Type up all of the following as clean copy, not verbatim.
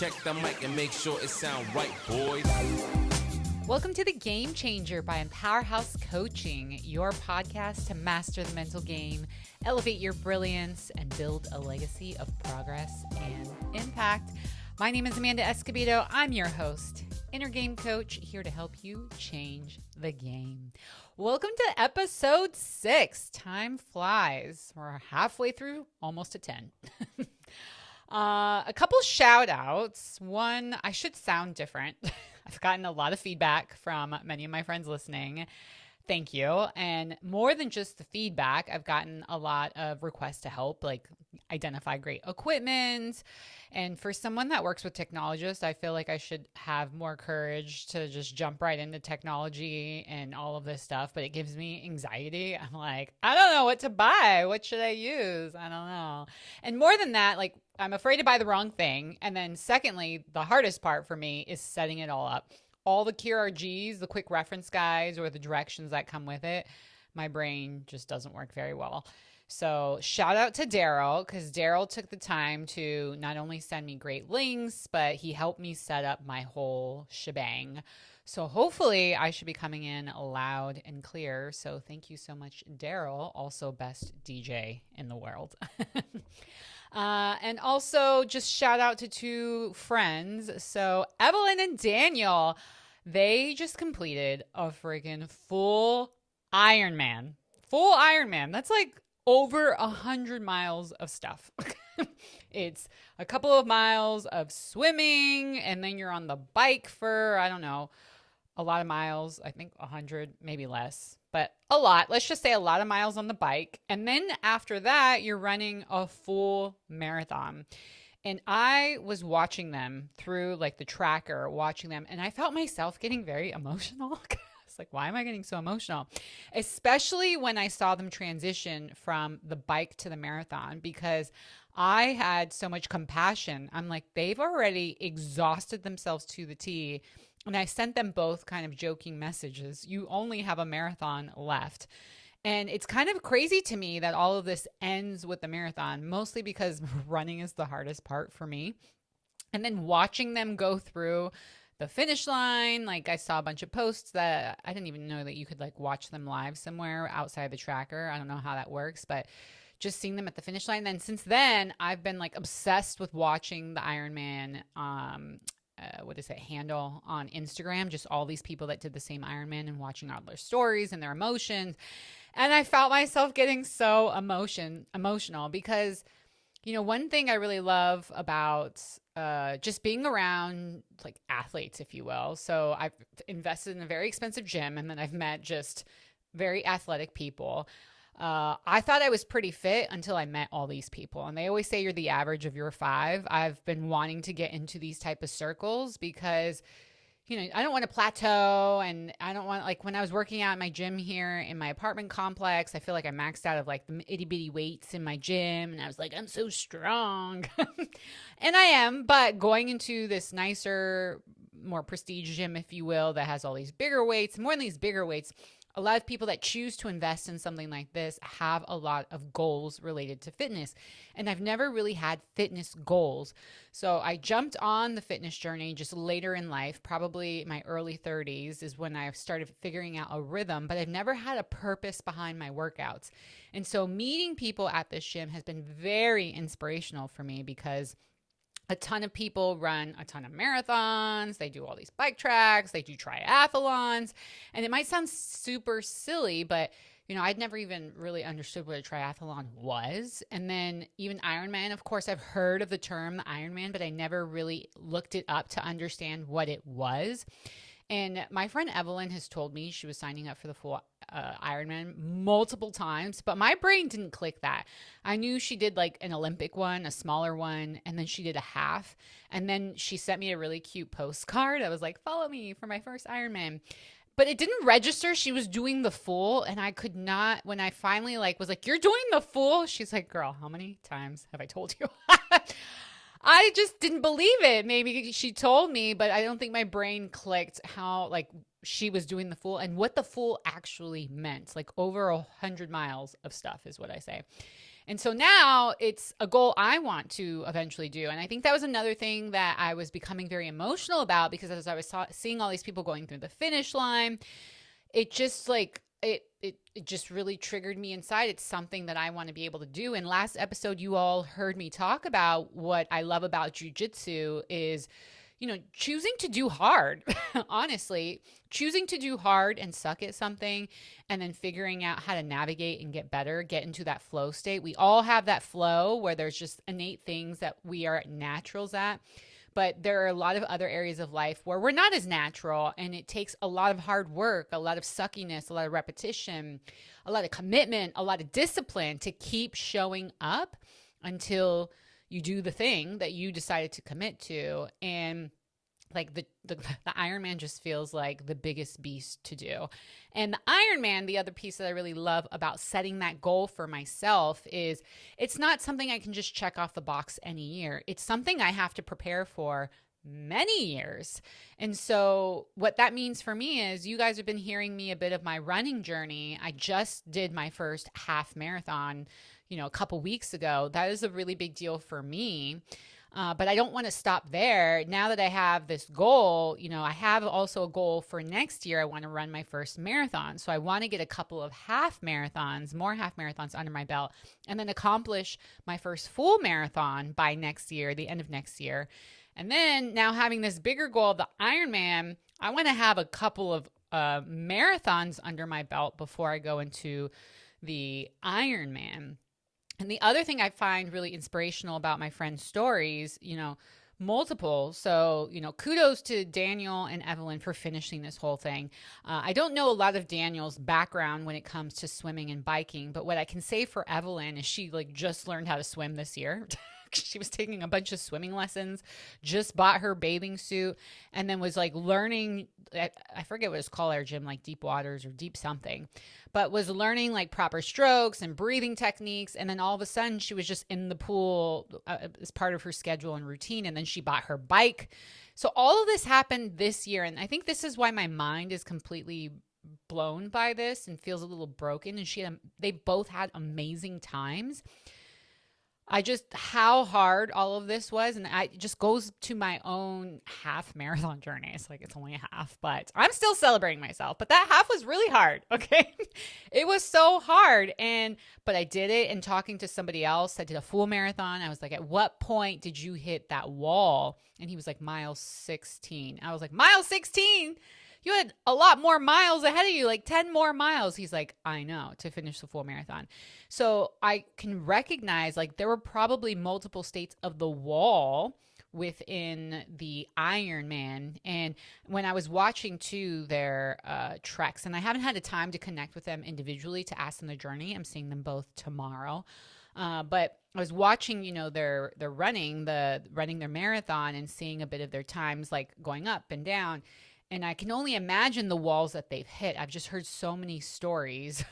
Check the mic and make sure it sound right, boys. Welcome to The Game Changer by Empowerhouse Coaching, your podcast to master the mental game, elevate your brilliance, and build a legacy of progress and impact. My name is Amanda Escobedo. I'm your host, inner game coach, here to help you change the game. Welcome to episode 6. Time flies. We're halfway through, almost to 10. A couple shout outs. One, I should sound different. I've gotten a lot of feedback from many of my friends listening. Thank you. And more than just the feedback, I've gotten a lot of requests to help, like identify great equipment. And for someone that works with technologists, I feel like I should have more courage to just jump right into technology and all of this stuff. But it gives me anxiety. I'm like, I don't know what to buy. What should I use? I don't know. And more than that, like, I'm afraid to buy the wrong thing. And then secondly, the hardest part for me is setting it all up. All the QRGs, the quick reference guides, or the directions that come with it, my brain just doesn't work very well. So shout out to Daryl, because Daryl took the time to not only send me great links, but he helped me set up my whole shebang. So hopefully I should be coming in loud and clear. So thank you so much, Daryl, also best DJ in the world. And also just shout out to 2 friends. So Evelyn and Daniel, they just completed a freaking full Ironman. Full Ironman. That's like over 100 miles of stuff. It's a couple of miles of swimming, and then you're on the bike for, I don't know, a lot of miles. I think 100, maybe less, but a lot. Let's just say a lot of miles on the bike. And then after that, you're running a full marathon. And I was watching them through like the tracker, watching them, and I felt myself getting very emotional. It's like, why am I getting so emotional? Especially when I saw them transition from the bike to the marathon, because I had so much compassion. I'm like, they've already exhausted themselves to the T. And I sent them both kind of joking messages. You only have a marathon left. And it's kind of crazy to me that all of this ends with the marathon, mostly because running is the hardest part for me. And then watching them go through the finish line, like I saw a bunch of posts that I didn't even know that you could like watch them live somewhere outside the tracker. I don't know how that works, but just seeing them at the finish line. Then since then, I've been like obsessed with watching the Ironman handle on Instagram, just all these people that did the same Ironman and watching all their stories and their emotions. And I felt myself getting so emotional because, you know, one thing I really love about just being around like athletes, if you will. So I've invested in a very expensive gym, and then I've met just very athletic people. I thought I was pretty fit until I met all these people. And they always say you're the average of your 5. I've been wanting to get into these type of circles because, you know, I don't want to plateau, and I don't want, like when I was working out in my gym here in my apartment complex, I feel like I maxed out of like the itty bitty weights in my gym. And I was like, I'm so strong. And I am, but going into this nicer, more prestige gym, if you will, that has all these bigger weights, more than these bigger weights, a lot of people that choose to invest in something like this have a lot of goals related to fitness. And I've never really had fitness goals. So I jumped on the fitness journey just later in life, probably my early 30s is when I started figuring out a rhythm, but I've never had a purpose behind my workouts. And so meeting people at this gym has been very inspirational for me because a ton of people run a ton of marathons. They do all these bike tracks. They do triathlons. And it might sound super silly, but, you know, I'd never even really understood what a triathlon was. And then even Ironman, of course, I've heard of the term the Ironman, but I never really looked it up to understand what it was. And my friend Evelyn has told me she was signing up for the full Ironman multiple times, but my brain didn't click that. I knew she did like an Olympic one, a smaller one, and then she did a half. And then she sent me a really cute postcard. I was like, follow me for my first Ironman. But it didn't register she was doing the full, and I could not, when I finally like was like, you're doing the full? She's like, girl, how many times have I told you? I just didn't believe it. Maybe she told me, but I don't think my brain clicked how like she was doing the full and what the full actually meant. Like over 100 miles of stuff is what I say. And so now it's a goal I want to eventually do. And I think that was another thing that I was becoming very emotional about, because as I was seeing all these people going through the finish line, it just it just really triggered me inside. It's something that I want to be able to do. And last episode, you all heard me talk about what I love about jujitsu is, choosing to do hard, honestly, choosing to do hard and suck at something, and then figuring out how to navigate and get better, get into that flow state. We all have that flow where there's just innate things that we are naturals at. But there are a lot of other areas of life where we're not as natural, and it takes a lot of hard work, a lot of suckiness, a lot of repetition, a lot of commitment, a lot of discipline to keep showing up until you do the thing that you decided to commit to. And like the Ironman just feels like the biggest beast to do. And the Ironman, the other piece that I really love about setting that goal for myself is it's not something I can just check off the box any year. It's something I have to prepare for many years. And so what that means for me is, you guys have been hearing me a bit of my running journey. I just did my first half marathon, a couple weeks ago. That is a really big deal for me. But I don't want to stop there. Now that I have this goal, I have also a goal for next year. I want to run my first marathon. So I want to get a couple of more half marathons under my belt, and then accomplish my first full marathon by next year, the end of next year. And then now, having this bigger goal of the Ironman, I want to have a couple of marathons under my belt before I go into the Ironman. And the other thing I find really inspirational about my friends' stories, multiple. So, kudos to Daniel and Evelyn for finishing this whole thing. I don't know a lot of Daniel's background when it comes to swimming and biking, but what I can say for Evelyn is she just learned how to swim this year. She was taking a bunch of swimming lessons, just bought her bathing suit, and then was learning, I forget what it's called, our gym, deep waters or deep something, but was learning proper strokes and breathing techniques. And then all of a sudden she was just in the pool as part of her schedule and routine. And then she bought her bike. So all of this happened this year. And I think this is why my mind is completely blown by this and feels a little broken. And they both had amazing times. How hard all of this was. And it just goes to my own half marathon journey. It's it's only a half, but I'm still celebrating myself. But that half was really hard. Okay. It was so hard. But I did it. And talking to somebody else that did a full marathon, I was like, at what point did you hit that wall? And he was like, mile 16. I was like, mile 16? You had a lot more miles ahead of you, 10 more miles. He's like, I know, to finish the full marathon. So I can recognize there were probably multiple states of the wall within the Ironman. And when I was watching too their treks, and I haven't had the time to connect with them individually to ask them their journey. I'm seeing them both tomorrow. But I was watching, their running their marathon and seeing a bit of their times, going up and down. And I can only imagine the walls that they've hit. I've just heard so many stories.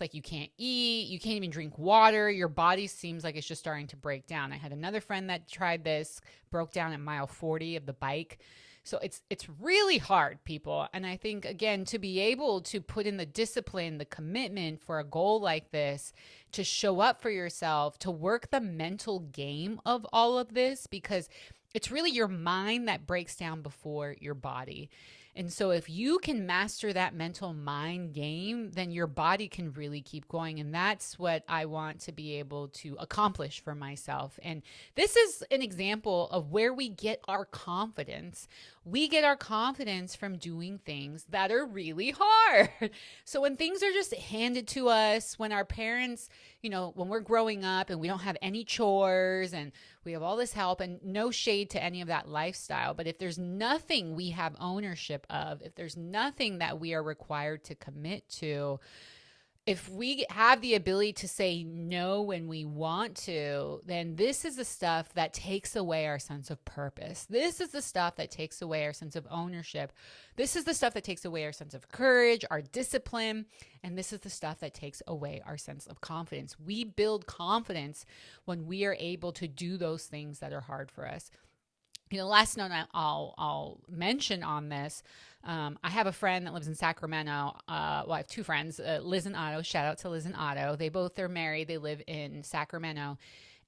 It's you can't eat, you can't even drink water. Your body seems like it's just starting to break down. I had another friend that tried this, broke down at mile 40 of the bike. So it's really hard, people. And I think, again, to be able to put in the discipline, the commitment for a goal like this, to show up for yourself, to work the mental game of all of this, because it's really your mind that breaks down before your body. And so if you can master that mental mind game, then your body can really keep going. And that's what I want to be able to accomplish for myself. And this is an example of where we get our confidence. We get our confidence from doing things that are really hard. So when things are just handed to us, when our parents, when we're growing up and we don't have any chores and we have all this help, and no shade to any of that lifestyle, but if there's nothing we have ownership of, if there's nothing that we are required to commit to, if we have the ability to say no when we want to, then this is the stuff that takes away our sense of purpose. This is the stuff that takes away our sense of ownership. This is the stuff that takes away our sense of courage, our discipline, and this is the stuff that takes away our sense of confidence. We build confidence when we are able to do those things that are hard for us. Last note I'll mention on this, I have a friend that lives in Sacramento. Well, I have two friends, Liz and Otto. Shout out to Liz and Otto. They both are married. They live in Sacramento.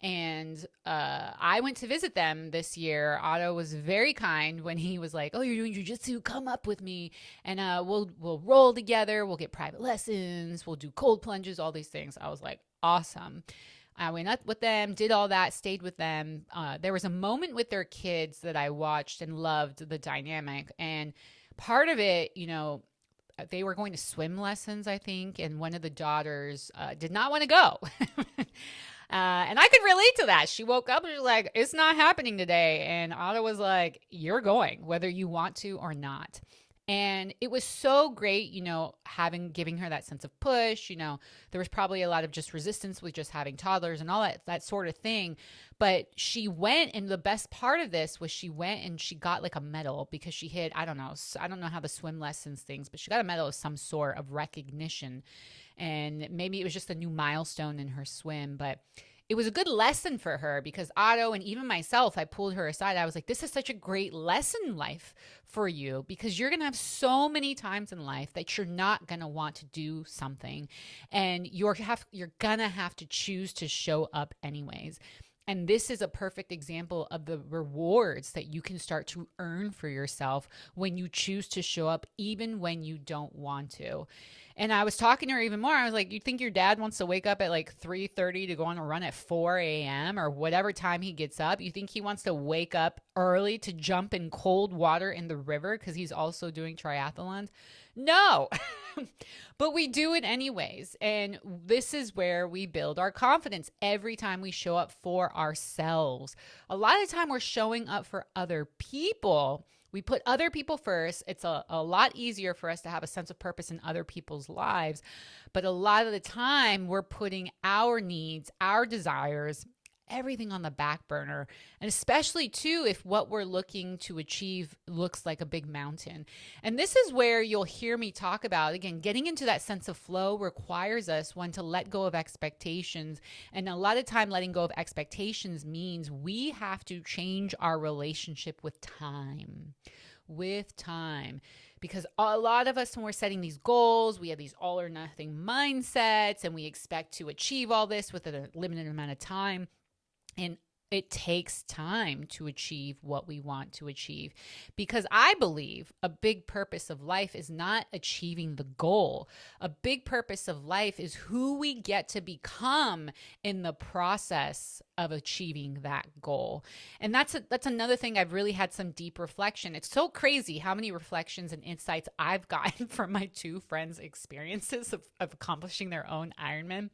And I went to visit them this year. Otto was very kind when he was like, "Oh, you're doing jujitsu? Come up with me, and we'll roll together. We'll get private lessons. We'll do cold plunges, all these things." I was like, "Awesome." I went up with them, did all that, stayed with them. There was a moment with their kids that I watched and loved the dynamic. And part of it, they were going to swim lessons, I think, and one of the daughters did not want to go. And I could relate to that. She woke up and she was like, "It's not happening today." And Otto was like, "You're going, whether you want to or not." And it was so great, giving her that sense of push. There was probably a lot of just resistance with just having toddlers and all that sort of thing. But she went, and the best part of this was she went and she got like a medal because she hit, I don't know how the swim lessons things, but she got a medal of some sort of recognition. And maybe it was just a new milestone in her swim, but it was a good lesson for her because Otto and even myself, I pulled her aside. I was like, this is such a great lesson in life for you because you're going to have so many times in life that you're not going to want to do something, and you're going to have to choose to show up anyways. And this is a perfect example of the rewards that you can start to earn for yourself when you choose to show up even when you don't want to. And I was talking to her even more. I was like, "You think your dad wants to wake up at like 3:30 to go on a run at 4 a.m. or whatever time he gets up? You think he wants to wake up early to jump in cold water in the river because he's also doing triathlons?" No, but we do it anyways. And this is where we build our confidence every time we show up for ourselves. A lot of the time we're showing up for other people. We put other people first. It's a lot easier for us to have a sense of purpose in other people's lives. But a lot of the time we're putting our needs, our desires, everything on the back burner. And especially too, if what we're looking to achieve looks like a big mountain. And this is where you'll hear me talk about, again, getting into that sense of flow requires us, one, to let go of expectations. And a lot of time letting go of expectations means we have to change our relationship with time. Because a lot of us, when we're setting these goals, we have these all or nothing mindsets and we expect to achieve all this within a limited amount of time. And it takes time to achieve what we want to achieve, because I believe a big purpose of life is not achieving the goal. A big purpose of life is who we get to become in the process of achieving that goal. And that's another thing I've really had some deep reflection. It's so crazy how many reflections and insights I've gotten from my two friends' experiences of accomplishing their own Ironman,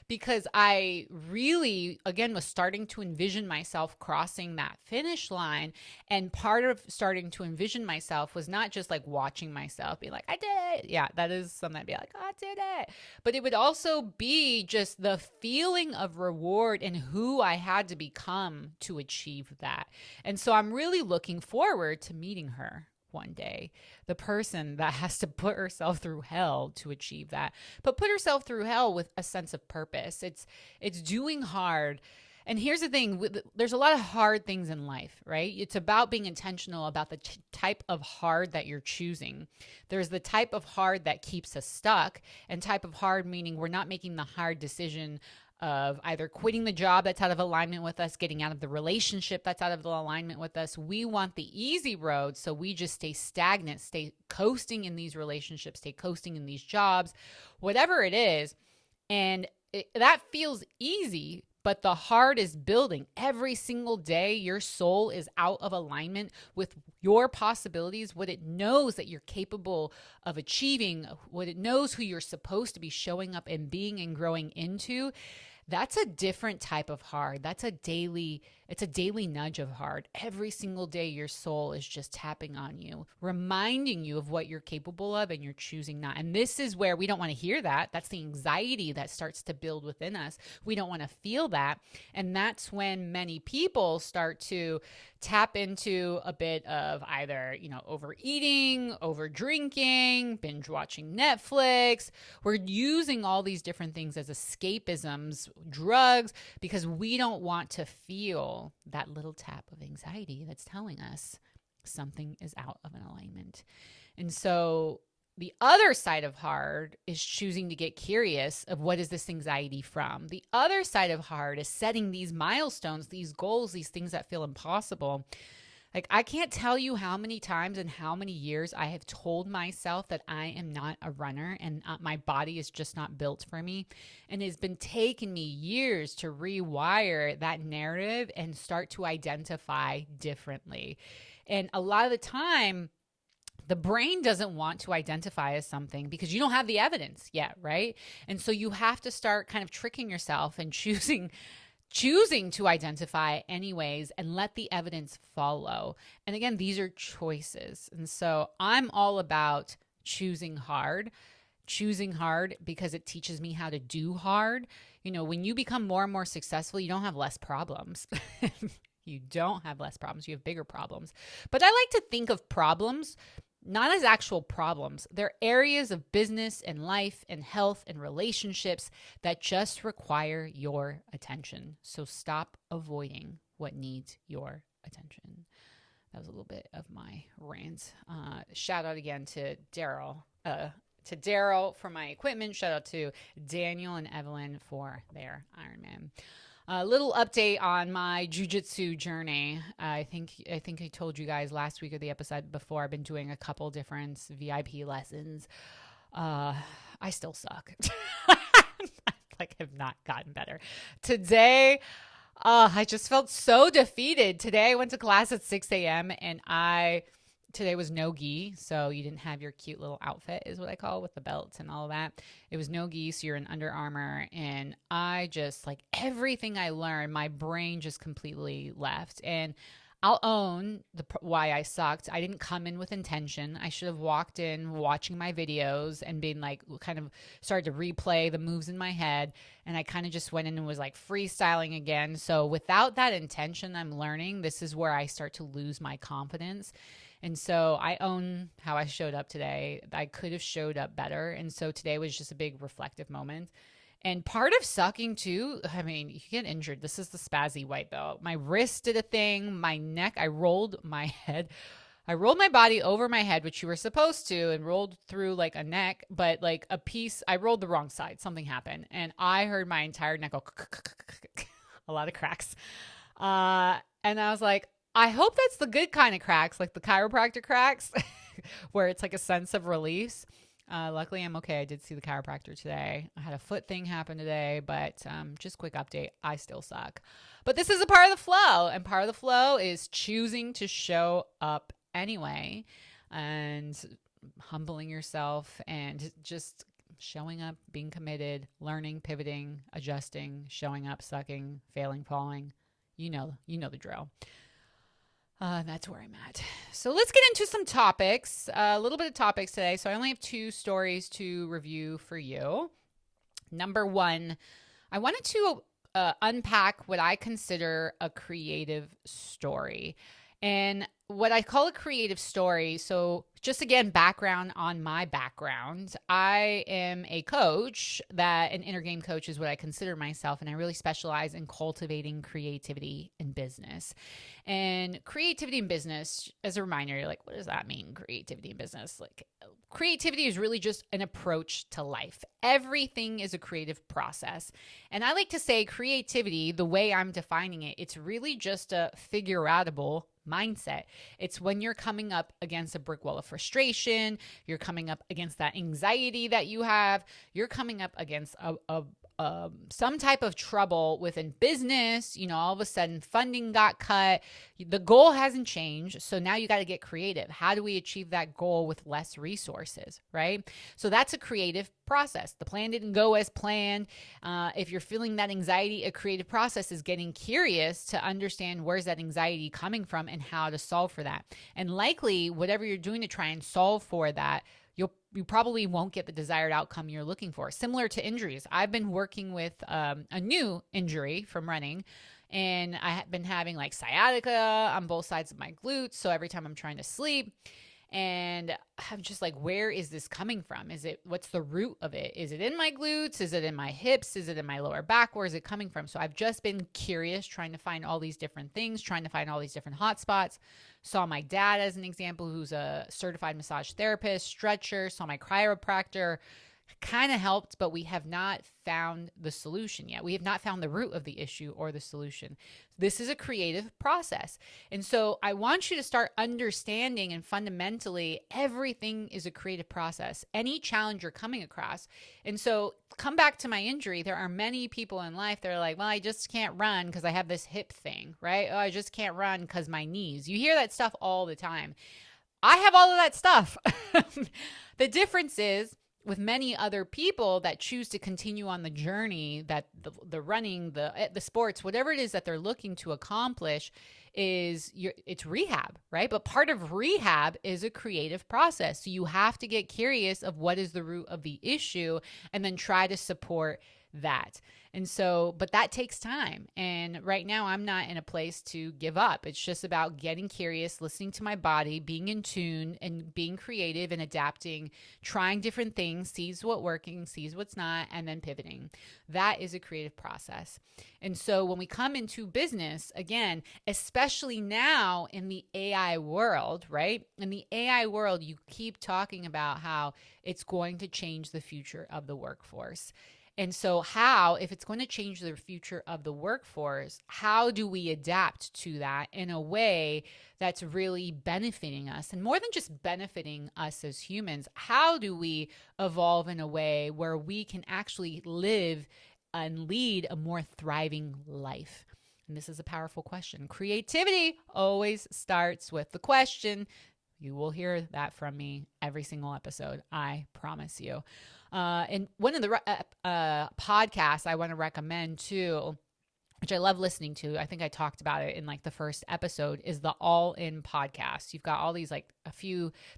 because I really, again, was starting to envision myself crossing that finish line. And part of starting to envision myself was not just like watching myself be like, "I did it." Yeah, that is something I'd be like, "Oh, I did it." But it would also be just the feeling of reward and who I had to become to achieve that. And so I'm really looking forward to meeting her one day, the person that has to put herself through hell to achieve that, but put herself through hell with a sense of purpose. It's doing hard. And here's the thing, there's a lot of hard things in life, right? It's about being intentional about the type of hard that you're choosing. There's the type of hard that keeps us stuck, and type of hard meaning we're not making the hard decision of either quitting the job that's out of alignment with us, getting out of the relationship that's out of the alignment with us. We want the easy road, so we just stay stagnant, stay coasting in these relationships, stay coasting in these jobs, whatever it is. And that feels easy, but the heart is building. Every single day, your soul is out of alignment with your possibilities, what it knows that you're capable of achieving, what it knows who you're supposed to be showing up and being and growing into. That's a different type of hard. It's a daily nudge of hard. Every single day, your soul is just tapping on you, reminding you of what you're capable of, and you're choosing not. And this is where we don't want to hear that. That's the anxiety that starts to build within us. We don't want to feel that. And that's when many people start to tap into a bit of either, overeating, over drinking, binge watching Netflix. We're using all these different things as escapisms drugs, because we don't want to feel that little tap of anxiety that's telling us something is out of an alignment. And so the other side of hard is choosing to get curious of what is this anxiety from. The other side of hard is setting these milestones, these goals, these things that feel impossible. Like, I can't tell you how many times and how many years I have told myself that I am not a runner and my body is just not built for me. And it's been taking me years to rewire that narrative and start to identify differently. And a lot of the time, the brain doesn't want to identify as something because you don't have the evidence yet, right? And so you have to start kind of tricking yourself and choosing to identify anyways and let the evidence follow. And again, these are choices. And so I'm all about choosing hard because it teaches me how to do hard. You know, when you become more and more successful, you don't have less problems. You don't have less problems. You have bigger problems. But I like to think of problems not as actual problems. They're areas of business and life and health and relationships that just require your attention. So stop avoiding what needs your attention. That was a little bit of my rant. Shout out again to Daryl. For my equipment. Shout out to Daniel and Evelyn for their Ironman. A little update on my jiu-jitsu journey. I think I told you guys last week or the episode before, I've been doing a couple different VIP lessons. I still suck. I have not gotten better. Today, I just felt so defeated. Today I went to class at 6 a.m. and today was no gi, so you didn't have your cute little outfit, is what I call, with the belts and all of that. It was no gi, so you're in Under Armour, and I just, like, everything I learned, my brain just completely left. And I'll own why I sucked. I didn't come in with intention. I should have walked in watching my videos and been like, kind of started to replay the moves in my head. And I kind of just went in and was like freestyling again. So without that intention, I'm learning, this is where I start to lose my confidence. And so I own how I showed up today. I could have showed up better. And so today was just a big reflective moment. And part of sucking too, I mean, you get injured. This is the spazzy white belt. My wrist did a thing, my neck, I rolled my body over my head, which you were supposed to, and rolled through like a neck, but like a piece, I rolled the wrong side. Something happened. And I heard my entire neck go, a lot of cracks. And I was like, I hope that's the good kind of cracks, like the chiropractor cracks, where it's like a sense of release. Luckily, I'm okay. I did see the chiropractor today. I had a foot thing happen today, but just quick update. I still suck. But this is a part of the flow, and part of the flow is choosing to show up anyway and humbling yourself and just showing up, being committed, learning, pivoting, adjusting, showing up, sucking, failing, falling. You know the drill. That's where I'm at. So let's get into some topics, a little bit of topics today. So I only have 2 stories to review for you. Number 1, I wanted to unpack what I consider a creative story. And what I call a creative story, so just again, background on my background. I am a coach, an inner game coach is what I consider myself, and I really specialize in cultivating creativity in business. And creativity in business, as a reminder, you're like, what does that mean, creativity in business? Like, creativity is really just an approach to life. Everything is a creative process. And I like to say creativity, the way I'm defining it, it's really just a figure-outable mindset. It's when you're coming up against a brick wall of frustration, you're coming up against that anxiety that you have, you're coming up against some type of trouble within business, all of a sudden funding got cut, the goal hasn't changed, so now you got to get creative. How do we achieve that goal with less resources, right? So that's a creative process. The plan didn't go as planned. If you're feeling that anxiety, a creative process is getting curious to understand where's that anxiety coming from and how to solve for that. And likely, whatever you're doing to try and solve for that, you probably won't get the desired outcome you're looking for. Similar to injuries. I've been working with a new injury from running, and I have been having like sciatica on both sides of my glutes. So every time I'm trying to sleep, And I'm just like, where is this coming from? What's the root of it? Is it in my glutes? Is it in my hips? Is it in my lower back? Where is it coming from? So I've just been curious, trying to find all these different things, trying to find all these different hot spots. Saw my dad as an example, who's a certified massage therapist, stretcher, saw my chiropractor. Kind of helped, but we have not found the solution yet. We have not found the root of the issue or the solution. This is a creative process. And so I want you to start understanding, and fundamentally, everything is a creative process. Any challenge you're coming across. And so come back to my injury. There are many people in life that are like, well, I just can't run because I have this hip thing, right? Oh, I just can't run because my knees. You hear that stuff all the time. I have all of that stuff. The difference is, with many other people that choose to continue on the journey, that the running, the sports, whatever it is that they're looking to accomplish, it's rehab, right? But part of rehab is a creative process. So you have to get curious of what is the root of the issue and then try to support that. And so, but that takes time. And right now I'm not in a place to give up. It's just about getting curious, listening to my body, being in tune and being creative and adapting, trying different things, sees what's working, sees what's not, and then pivoting. That is a creative process. And so when we come into business, again, especially now in the AI world, right? In the AI world, you keep talking about how it's going to change the future of the workforce. And so if it's going to change the future of the workforce, how do we adapt to that in a way that's really benefiting us? And more than just benefiting us as humans, how do we evolve in a way where we can actually live and lead a more thriving life? And this is a powerful question. Creativity always starts with the question. You will hear that from me every single episode. I promise you. And one of the podcasts I want to recommend too, which I love listening to, I think I talked about it in like the first episode, is the All In podcast. You've got all these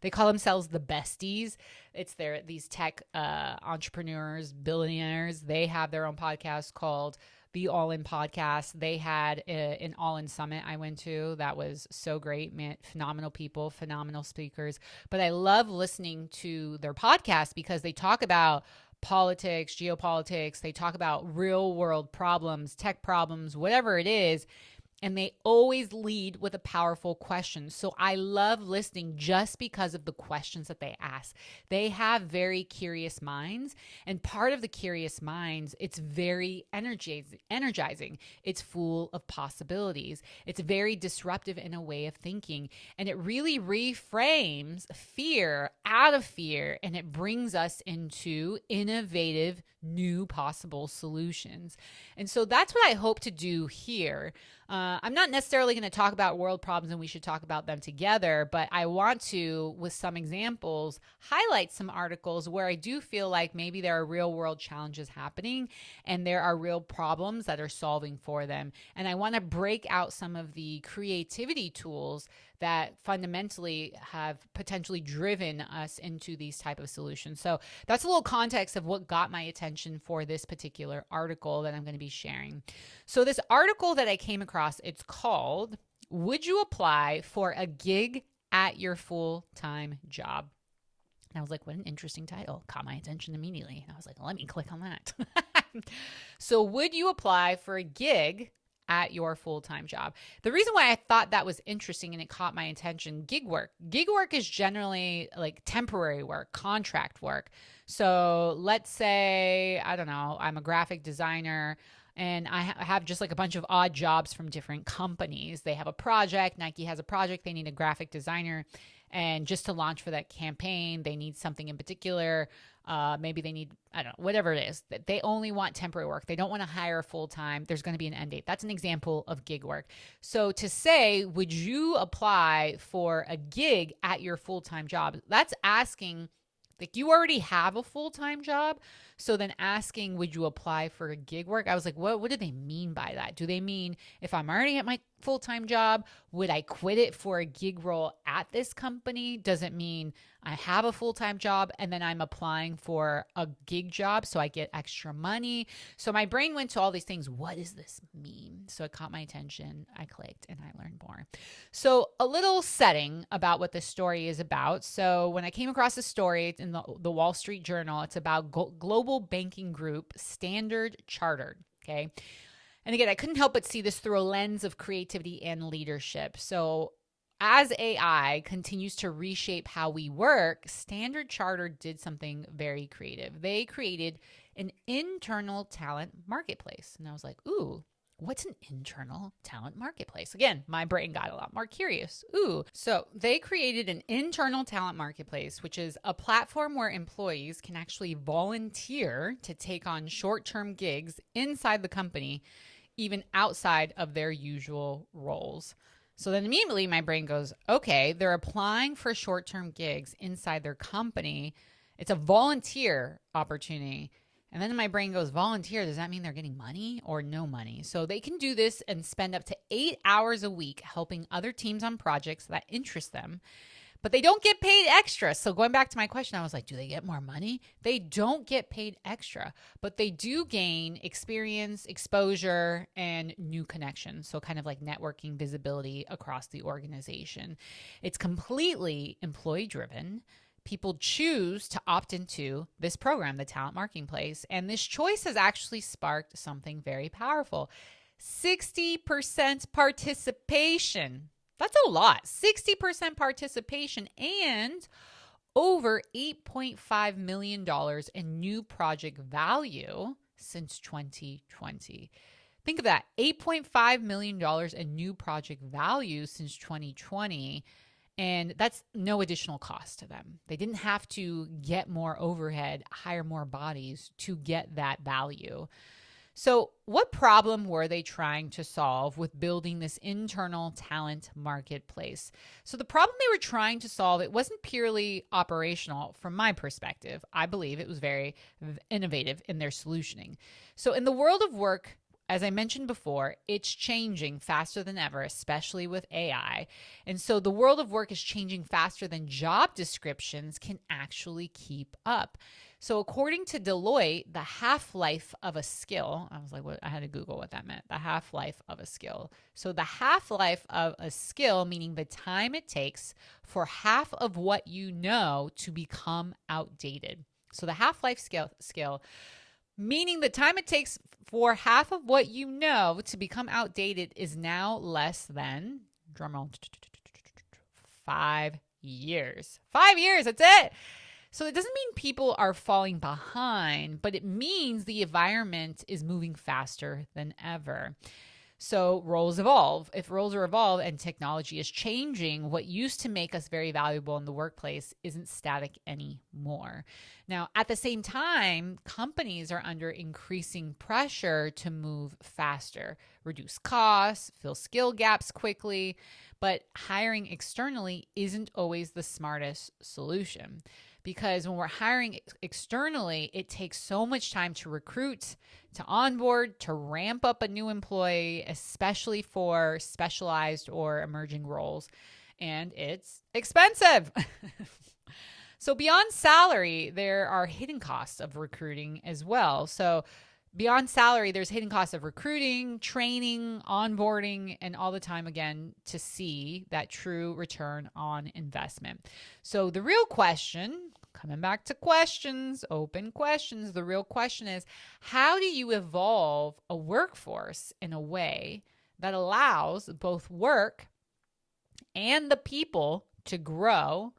they call themselves the besties. It's these tech entrepreneurs, billionaires. They have their own podcast called the All In Podcast. They had an All In Summit I went to that was so great, man. Phenomenal people, phenomenal speakers. But I love listening to their podcast because they talk about politics, geopolitics. They talk about real world problems, tech problems, whatever it is. And they always lead with a powerful question. So I love listening just because of the questions that they ask. They have very curious minds. And part of the curious minds, it's very energizing. It's full of possibilities. It's very disruptive in a way of thinking. And it really reframes fear out of fear. And it brings us into innovative, new possible solutions. And so that's what I hope to do here. I'm not necessarily going to talk about world problems and we should talk about them together, but I want to, with some examples, highlight some articles where I do feel like maybe there are real world challenges happening and there are real problems that are solving for them. And I want to break out some of the creativity tools that fundamentally have potentially driven us into these type of solutions. So that's a little context of what got my attention for this particular article that I'm going to be sharing. So this article that I came across, it's called, "Would You Apply for a Gig at Your Full-Time Job?" And I was like, what an interesting title. Caught my attention immediately. And I was like, let me click on that. So would you apply for a gig at your full-time job? The reason why I thought that was interesting and it caught my attention, gig work. Gig work is generally like temporary work, contract work. So let's say, I don't know, I'm a graphic designer and I have just like a bunch of odd jobs from different companies. They have a project, Nike has a project, they need a graphic designer. And just to launch for that campaign, they need something in particular. Maybe they need, I don't know, whatever it is. They only want temporary work. They don't want to hire full-time. There's going to be an end date. That's an example of gig work. So to say, would you apply for a gig at your full-time job? That's asking, like, you already have a full-time job. So then asking, would you apply for a gig work? I was like, what do they mean by that? Do they mean if I'm already at my full-time job, would I quit it for a gig role at this company? Does it mean I have a full-time job, and then I'm applying for a gig job so I get extra money. So my brain went to all these things. What does this mean? So it caught my attention. I clicked and I learned more. So a little setting about what this story is about. So when I came across the story in the Wall Street Journal, it's about global banking group Standard Chartered. Okay. And again, I couldn't help but see this through a lens of creativity and leadership. So as AI continues to reshape how we work, Standard Chartered did something very creative. They created an internal talent marketplace. And I was like, ooh, what's an internal talent marketplace? Again, my brain got a lot more curious. So they created an internal talent marketplace, which is a platform where employees can actually volunteer to take on short-term gigs inside the company, even outside of their usual roles. So then immediately my brain goes, okay, they're applying for short-term gigs inside their company. It's a volunteer opportunity. And then my brain goes, volunteer, does that mean they're getting money or no money? So they can do this and spend up to 8 hours a week helping other teams on projects that interest them. But they don't get paid extra. So going back to my question, I was like, do they get more money? They don't get paid extra, but they do gain experience, exposure, and new connections. So kind of like networking visibility across the organization. It's completely employee driven. People choose to opt into this program, the Talent Marketplace. And this choice has actually sparked something very powerful. 60% participation. That's a lot. 60% participation and over $8.5 million in new project value since 2020. Think of that, $8.5 million in new project value since 2020. And that's no additional cost to them. They didn't have to get more overhead, hire more bodies to get that value. So what problem were they trying to solve with building this internal talent marketplace? So the problem they were trying to solve, it wasn't purely operational from my perspective. I believe it was very innovative in their solutioning. So in the world of work, as I mentioned before, it's changing faster than ever, especially with AI. And so the world of work is changing faster than job descriptions can actually keep up. So according to Deloitte, the half-life of a skill, I was like, what? I had to Google what that meant, the half-life of a skill. So the half-life of a skill, meaning the time it takes for half of what you know to become outdated. So the half-life skill, meaning the time it takes for half of what you know to become outdated is now less than, drumroll, 5 years. 5 years, that's it. So it doesn't mean people are falling behind, but it means the environment is moving faster than ever. So roles evolve. If roles are evolved and technology is changing, what used to make us very valuable in the workplace isn't static anymore. Now, at the same time, companies are under increasing pressure to move faster, reduce costs, fill skill gaps quickly, but hiring externally isn't always the smartest solution. Because when we're hiring externally, it takes so much time to recruit, to onboard, to ramp up a new employee, especially for specialized or emerging roles. And it's expensive. So beyond salary, there are hidden costs of recruiting as well. So beyond salary, there's hidden costs of recruiting, training, onboarding, and all the time, again, to see that true return on investment. So the real question, coming back to questions, open questions, the real question is, how do you evolve a workforce in a way that allows both work and the people to grow,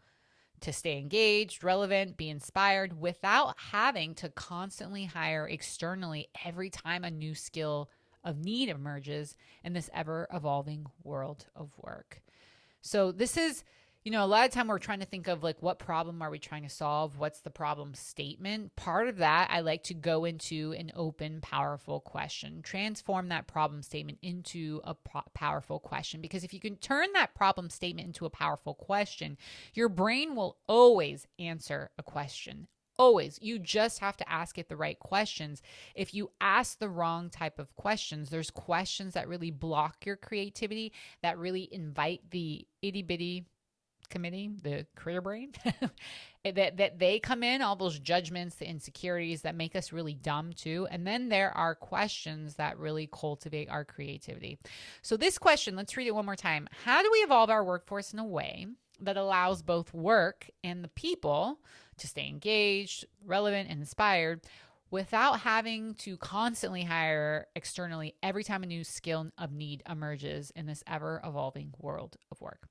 to stay engaged, relevant, be inspired without having to constantly hire externally every time a new skill of need emerges in this ever-evolving world of work? So this is, a lot of time we're trying to think of like, what problem are we trying to solve? What's the problem statement? Part of that, I like to go into an open, powerful question, transform that problem statement into a powerful question. Because if you can turn that problem statement into a powerful question, your brain will always answer a question. Always. You just have to ask it the right questions. If you ask the wrong type of questions, there's questions that really block your creativity, that really invite the itty bitty committee, the critter brain, that they come in, all those judgments, the insecurities that make us really dumb too. And then there are questions that really cultivate our creativity. So this question, let's read it one more time. How do we evolve our workforce in a way that allows both work and the people to stay engaged, relevant, and inspired without having to constantly hire externally every time a new skill of need emerges in this ever-evolving world of work?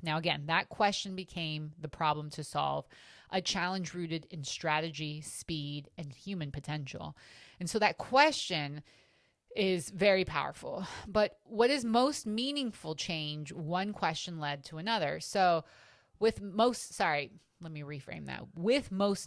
Now, again, that question became the problem to solve, a challenge rooted in strategy, speed, and human potential. And so that question is very powerful. But what is most meaningful change? One question led to another. So with most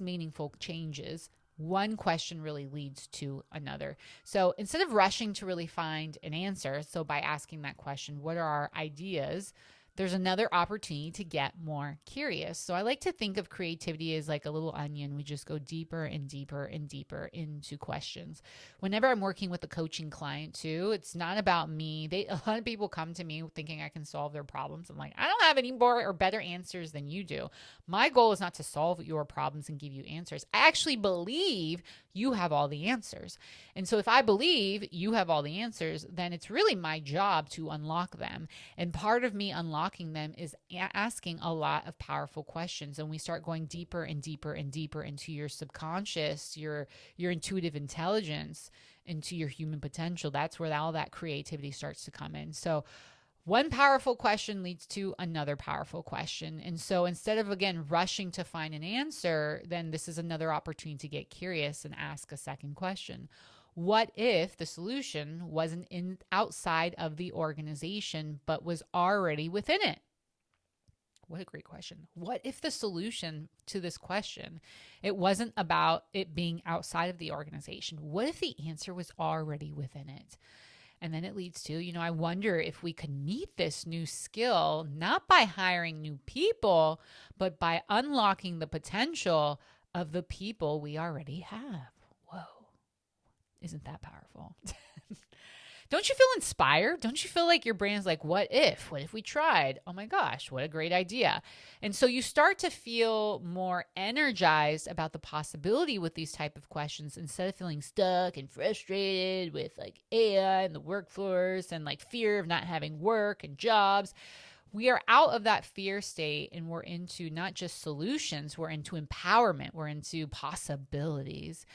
meaningful changes, one question really leads to another. So instead of rushing to really find an answer, so by asking that question, what are our ideas? There's another opportunity to get more curious. So I like to think of creativity as like a little onion. We just go deeper and deeper and deeper into questions. Whenever I'm working with a coaching client too, it's not about me. A lot of people come to me thinking I can solve their problems. I'm like, I don't have any more or better answers than you do. My goal is not to solve your problems and give you answers. I actually believe you have all the answers. And so if I believe you have all the answers, then it's really my job to unlock them. And part of me unlocking them is asking a lot of powerful questions. And we start going deeper and deeper and deeper into your subconscious, your intuitive intelligence, into your human potential. That's where all that creativity starts to come in. So one powerful question leads to another powerful question. And so instead of, again, rushing to find an answer, then this is another opportunity to get curious and ask a second question. What if the solution wasn't outside of the organization, but was already within it? What a great question. What if the solution to this question, it wasn't about it being outside of the organization? What if the answer was already within it? And then it leads to, I wonder if we could meet this new skill, not by hiring new people, but by unlocking the potential of the people we already have. Whoa. Isn't that powerful? Don't you feel inspired? Don't you feel like your brain's like, what if? What if we tried? Oh my gosh, what a great idea. And so you start to feel more energized about the possibility with these type of questions instead of feeling stuck and frustrated with like AI and the workforce and like fear of not having work and jobs. We are out of that fear state and we're into not just solutions, we're into empowerment, we're into possibilities.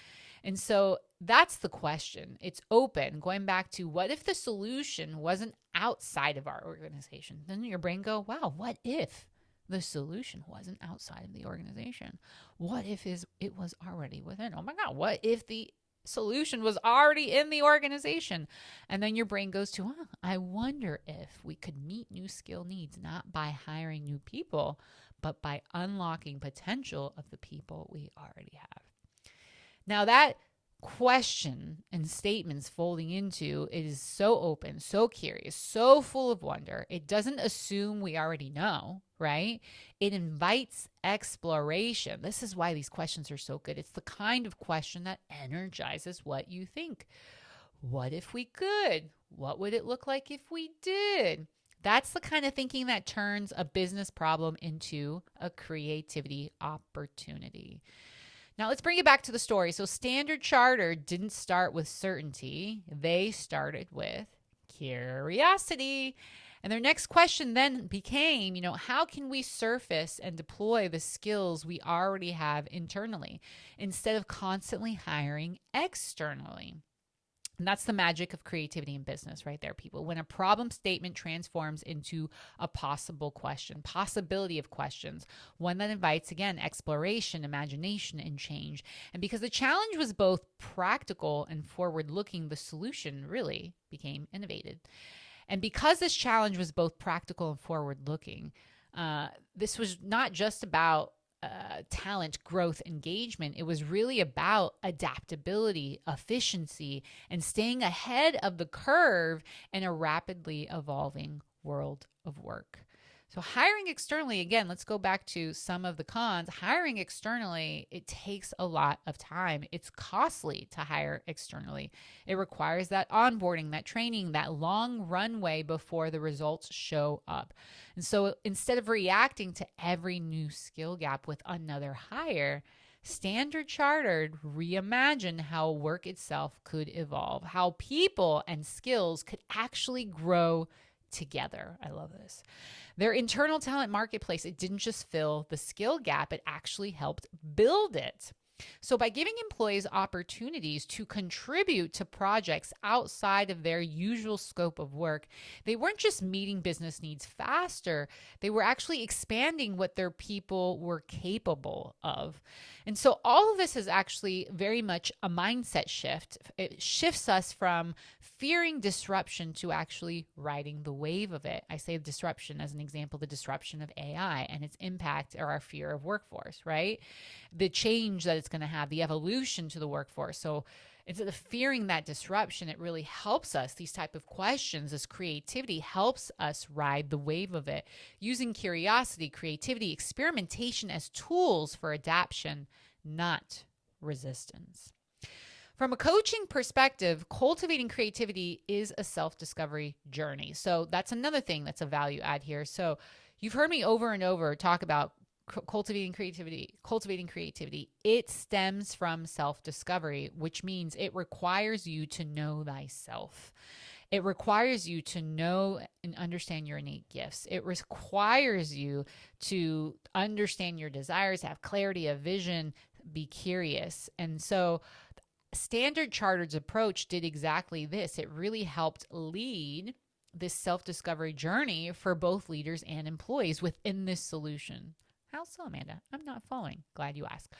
And so that's the question. It's open. Going back to what if the solution wasn't outside of our organization? Then your brain go, wow, what if the solution wasn't outside of the organization? What if it was already within? Oh my God, what if the solution was already in the organization? And then your brain goes to, I wonder if we could meet new skill needs, not by hiring new people, but by unlocking potential of the people we already have. Now that question and statements folding into it is so open, so curious, so full of wonder. It doesn't assume we already know, right? It invites exploration. This is why these questions are so good. It's the kind of question that energizes what you think. What if we could? What would it look like if we did? That's the kind of thinking that turns a business problem into a creativity opportunity. Now let's bring it back to the story. So Standard Chartered didn't start with certainty. They started with curiosity. And their next question then became, how can we surface and deploy the skills we already have internally instead of constantly hiring externally? And that's the magic of creativity in business right there, people. When a problem statement transforms into a possibility of questions, one that invites, again, exploration, imagination, and change. And because the challenge was both practical and forward-looking, the solution really became innovative. And because this challenge was both practical and forward-looking, this was not just about talent, growth, engagement. It was really about adaptability, efficiency, and staying ahead of the curve in a rapidly evolving world of work. So hiring externally, again, let's go back to some of the cons. Hiring externally, it takes a lot of time. It's costly to hire externally. It requires that onboarding, that training, that long runway before the results show up. And so instead of reacting to every new skill gap with another hire, Standard Chartered reimagined how work itself could evolve, how people and skills could actually grow together. I love this. Their internal talent marketplace, it didn't just fill the skill gap, it actually helped build it. So by giving employees opportunities to contribute to projects outside of their usual scope of work, they weren't just meeting business needs faster, they were actually expanding what their people were capable of. And so all of this is actually very much a mindset shift. It shifts us from fearing disruption to actually riding the wave of it. I say disruption as an example, the disruption of AI and its impact or our fear of workforce, right? The change that it's going to have, the evolution to the workforce. So instead of fearing that disruption, it really helps us. These type of questions, this creativity helps us ride the wave of it, using curiosity, creativity, experimentation as tools for adaptation, not resistance. From a coaching perspective, cultivating creativity is a self-discovery journey. So that's another thing that's a value add here. So you've heard me over and over talk about cultivating creativity. It stems from self-discovery, which means it requires you to know thyself. It requires you to know and understand your innate gifts. It requires you to understand your desires, have clarity of vision, be curious. And so Standard Chartered's approach did exactly this. It really helped lead this self-discovery journey for both leaders and employees within this solution. How so, Amanda? I'm not following. Glad you asked.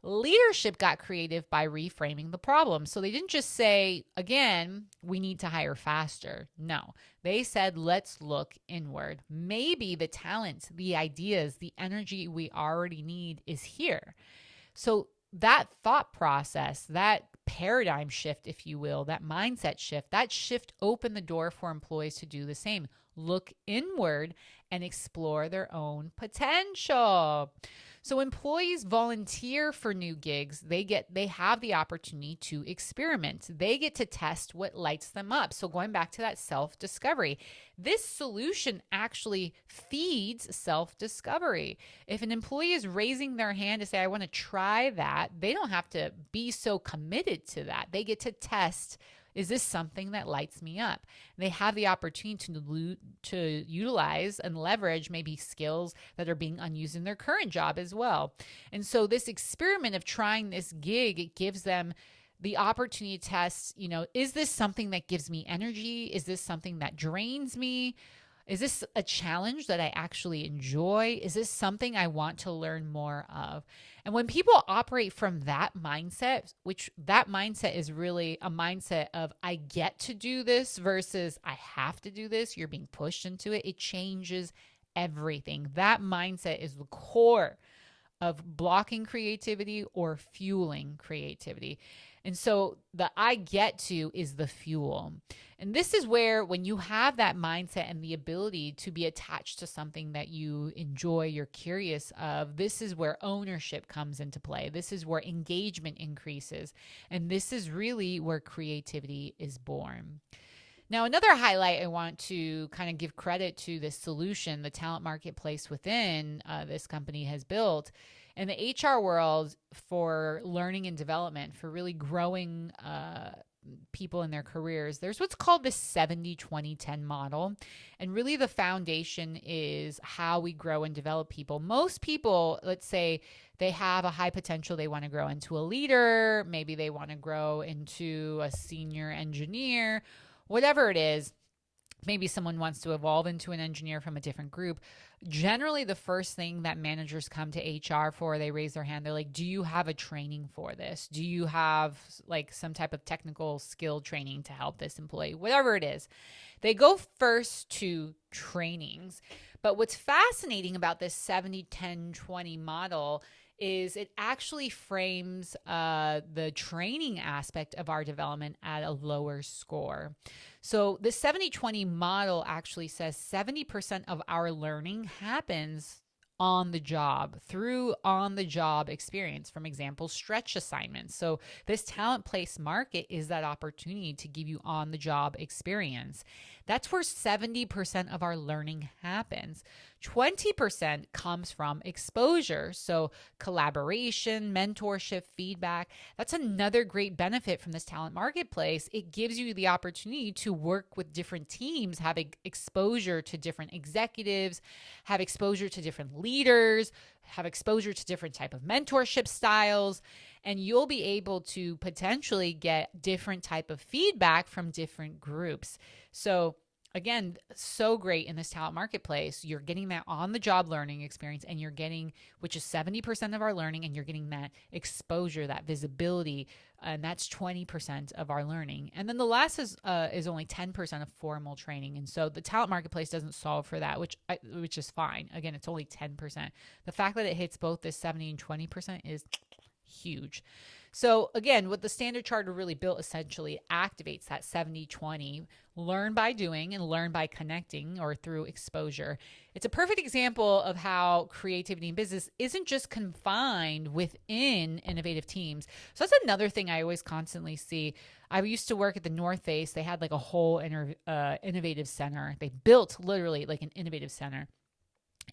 Leadership got creative by reframing the problem. So they didn't just say, again, we need to hire faster. No, they said, let's look inward. Maybe the talents, the ideas, the energy we already need is here. So that thought process, that paradigm shift, if you will, that mindset shift, that shift opened the door for employees to do the same. Look inward and explore their own potential. So employees volunteer for new gigs. They have the opportunity to experiment. They get to test what lights them up. So going back to that self-discovery, this solution actually feeds self-discovery. If an employee is raising their hand to say, I want to try that, they don't have to be so committed to that. They get to test, is this something that lights me up? They have the opportunity to utilize and leverage maybe skills that are being unused in their current job as well. And so this experiment of trying this gig, it gives them the opportunity to test, is this something that gives me energy? Is this something that drains me? Is this a challenge that I actually enjoy? Is this something I want to learn more of? And when people operate from that mindset, which that mindset is really a mindset of I get to do this versus I have to do this, you're being pushed into it, it changes everything. That mindset is the core of blocking creativity or fueling creativity. And so the I get to is the fuel. And this is where when you have that mindset and the ability to be attached to something that you enjoy, you're curious of, this is where ownership comes into play. This is where engagement increases. And this is really where creativity is born. Now, another highlight I want to kind of give credit to this solution, the talent marketplace within this company has built. In the HR world, for learning and development, for really growing people in their careers, there's what's called the 70-20-10 model. And really the foundation is how we grow and develop people. Most people, let's say they have a high potential, they want to grow into a leader, maybe they want to grow into a senior engineer, whatever it is. Maybe someone wants to evolve into an engineer from a different group. Generally, the first thing that managers come to HR for, they raise their hand. They're like, do you have a training for this? Do you have like some type of technical skill training to help this employee? Whatever it is. They go first to trainings. But what's fascinating about this 70-10-20 model is it actually frames the training aspect of our development at a lower score. So the 70-20 model actually says 70% of our learning happens on the job, through on the job experience. From example, stretch assignments. So this talent place market is that opportunity to give you on the job experience. That's where 70% of our learning happens. 20% comes from exposure. So collaboration, mentorship, feedback. That's another great benefit from this talent marketplace. It gives you the opportunity to work with different teams, have exposure to different executives, have exposure to different leaders, have exposure to different type of mentorship styles, and you'll be able to potentially get different type of feedback from different groups. So again, so great in this talent marketplace. You're getting that on the job learning experience, and you're getting, which is 70% of our learning, and you're getting that exposure, that visibility, and that's 20% of our learning. And then the last is only 10% of formal training. And so the talent marketplace doesn't solve for that, which is fine. Again, it's only 10%. The fact that it hits both this 70 and 20% is huge. So again, what the standard charter really built essentially activates that 70-20, learn by doing and learn by connecting or through exposure. It's a perfect example of how creativity in business isn't just confined within innovative teams. So that's another thing I always constantly see. I used to work at the North Face. They had like a whole innovative center. They built literally like an innovative center.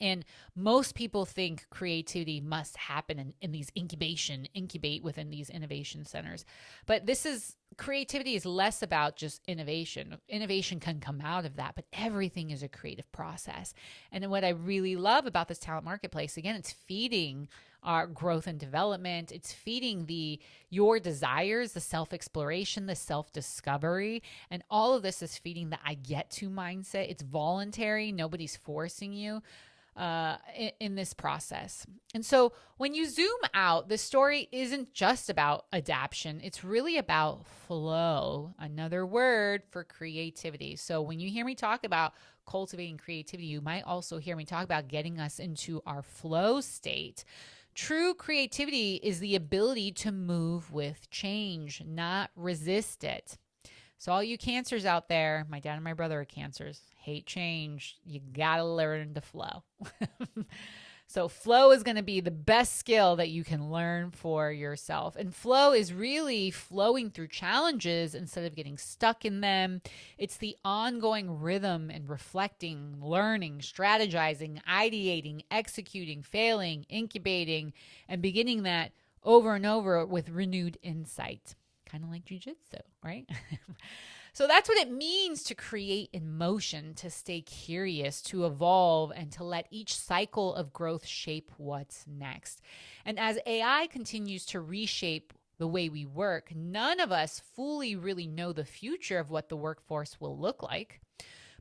And most people think creativity must happen in these incubate within these innovation centers. But creativity is less about just innovation. Innovation can come out of that, but everything is a creative process. And what I really love about this talent marketplace, again, it's feeding our growth and development. It's feeding your desires, the self-exploration, the self-discovery. And all of this is feeding the I get to mindset. It's voluntary. Nobody's forcing you in this process. And so when you zoom out, the story isn't just about adaptation. It's really about flow, another word for creativity. So when you hear me talk about cultivating creativity, you might also hear me talk about getting us into our flow state. True creativity is the ability to move with change, not resist it. So all you cancers out there, my dad and my brother are cancers, hate change. You got to learn to flow. So flow is going to be the best skill that you can learn for yourself. And flow is really flowing through challenges instead of getting stuck in them. It's the ongoing rhythm and reflecting, learning, strategizing, ideating, executing, failing, incubating, and beginning that over and over with renewed insight. Kind of like jujitsu, right? So that's what it means to create in motion, to stay curious, to evolve, and to let each cycle of growth shape what's next. And as AI continues to reshape the way we work, none of us fully really know the future of what the workforce will look like.